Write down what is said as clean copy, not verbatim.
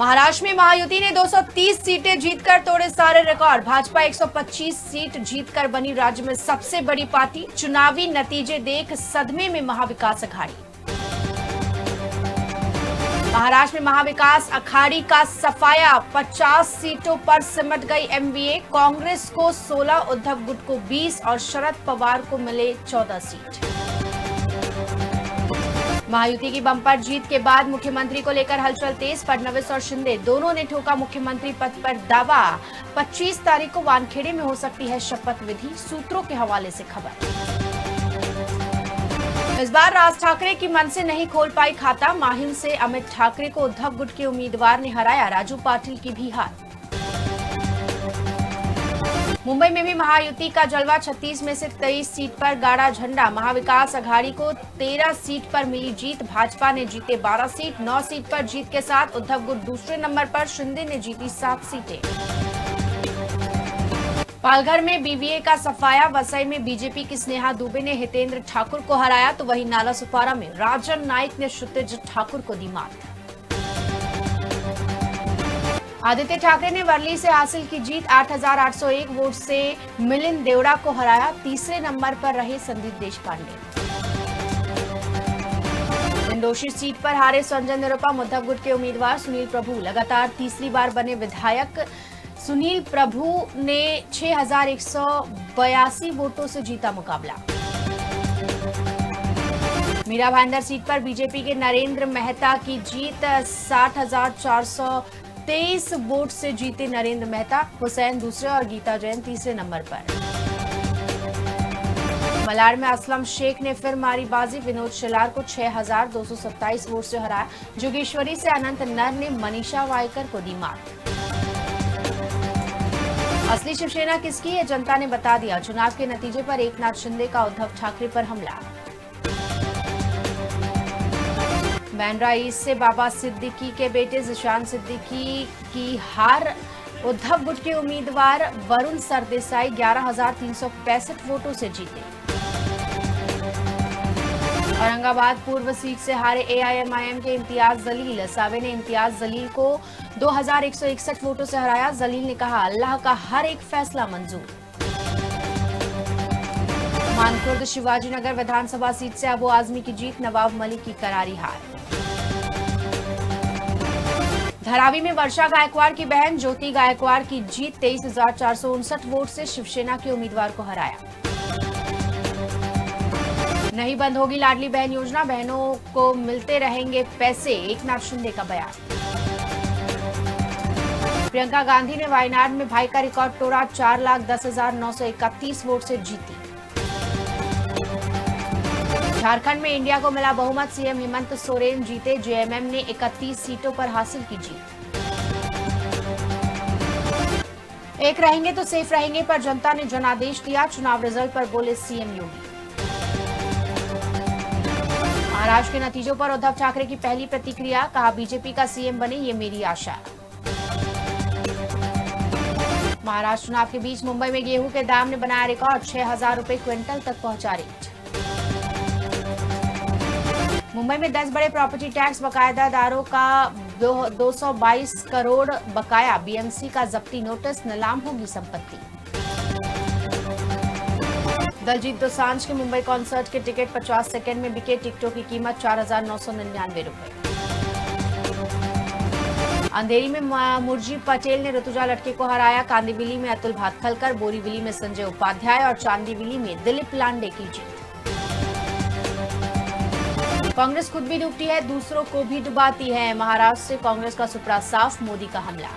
महाराष्ट्र में महायुति ने 230 सीटें जीतकर तोड़े सारे रिकॉर्ड। भाजपा 125 सीट जीतकर बनी राज्य में सबसे बड़ी पार्टी। चुनावी नतीजे देख सदमे में महाविकास अघाड़ी। महाराष्ट्र में महाविकास अघाड़ी का सफाया, 50 सीटों पर सिमट गई एमवीए। कांग्रेस को 16, उद्धव गुट को 20 और शरद पवार को मिले 14 सीट। महायुति की बम्पर जीत के बाद मुख्यमंत्री को लेकर हलचल तेज। फडणवीस और शिंदे दोनों ने ठोका मुख्यमंत्री पद पर दावा। 25 तारीख को वानखेड़े में हो सकती है शपथ विधि, सूत्रों के हवाले से खबर। इस बार राज ठाकरे की मन से नहीं खोल पाई खाता। माहिम से अमित ठाकरे को उद्धव गुट के उम्मीदवार ने हराया। राजू पाटिल की भी हार। मुंबई में भी महायुति का जलवा। 36 में से 23 सीट पर गाड़ा झंडा। महाविकास अघाड़ी को 13 सीट पर मिली जीत। भाजपा ने जीते 12 सीट। 9 सीट पर जीत के साथ उद्धव गुट दूसरे नंबर पर। शिंदे ने जीती 7 सीटें। पालघर में बीवीए का सफाया। वसई में बीजेपी की स्नेहा दुबे ने हितेंद्र ठाकुर को हराया, तो वहीं नालासोपारा में राजन नाइक ने क्षितिज ठाकुर को दी मात। आदित्य ठाकरे ने वर्ली से हासिल की जीत। 8,801 वोट से मिलिंद देवड़ा को हराया। तीसरे नंबर पर रहे संदीप देशपांडे। इंडोशी सीट पर हारे संजय निरुपम। उद्धव गुट के उम्मीदवार सुनील प्रभु लगातार तीसरी बार बने विधायक। सुनील प्रभु ने 6,182 वोटों से जीता मुकाबला। मीरा भाईंदर सीट पर बीजेपी के नरेंद्र मेहता की जीत। 60,423 वोट से जीते नरेंद्र मेहता। हुसैन दूसरे और गीता जैन तीसरे नंबर पर। मलाड में असलम शेख ने फिर मारी बाजी। विनोद शिलार को 6,227 वोट से हराया। जोगेश्वरी से अनंत नर ने मनीषा वायकर को दी मात। असली शिवसेना किसकी है, जनता ने बता दिया। चुनाव के नतीजे पर एकनाथ शिंदे का उद्धव ठाकरे पर हमला। बैंड्रा ईस्ट से बाबा सिद्दीकी के बेटे जिशान सिद्दीकी की हार। उद्धव गुट के उम्मीदवार वरुण सरदेसाई 11,365 वोटों से जीते। औरंगाबाद पूर्व सीट से हारे एआईएमआईएम के इम्तियाज जलील। सावे ने इम्तियाज जलील को 2,161 वोटों से हराया। जलील ने कहा, अल्लाह का हर एक फैसला मंजूर। मानखुर्द शिवाजीनगर विधानसभा सीट से अबू आजमी की जीत। नवाब मलिक की करारी हार। धारावी में वर्षा गायकवाड़ की बहन ज्योति गायकवाड़ की जीत। 23,459 वोट से शिवसेना के उम्मीदवार को हराया। नहीं बंद होगी लाडली बहन योजना, बहनों को मिलते रहेंगे पैसे, एकनाथ शिंदे का बयान। प्रियंका गांधी ने वायनाड में भाई का रिकॉर्ड तोड़ा। 4,10,931 वोट से जीती। झारखंड में इंडिया को मिला बहुमत। सीएम हेमंत सोरेन जीते। जेएमएम ने 31 सीटों पर हासिल की जीत। एक रहेंगे तो सेफ रहेंगे पर जनता ने जनादेश दिया। चुनाव रिजल्ट पर बोले सीएम योगी। महाराष्ट्र के नतीजों पर उद्धव ठाकरे की पहली प्रतिक्रिया। कहा, बीजेपी का सीएम बने ये मेरी आशा। महाराष्ट्र चुनाव के बीच मुंबई में गेहूं के दाम ने बनाया रिकॉर्ड। 6,000 रुपए क्विंटल तक पहुंचा रेट। मुंबई में 10 बड़े प्रॉपर्टी टैक्स बकायदादारों का 222 करोड़ बकाया। बीएमसी का जब्ती नोटिस, नीलाम होगी संपत्ति। दलजीत दोसांझ के मुंबई कॉन्सर्ट के टिकट 50 सेकंड में बिके। टिकटों की कीमत 4,999 रुपए। अंधेरी में मुरजी पटेल ने ऋतुजा लटके को हराया। कांदीवली में अतुल भातखलकर, बोरीवली में संजय उपाध्याय और चांदीवली में दिलीप लांडे की जीत। कांग्रेस खुद भी डूबती है, दूसरों को भी डुबाती है। महाराष्ट्र से कांग्रेस का सुपड़ा साफ, मोदी का हमला।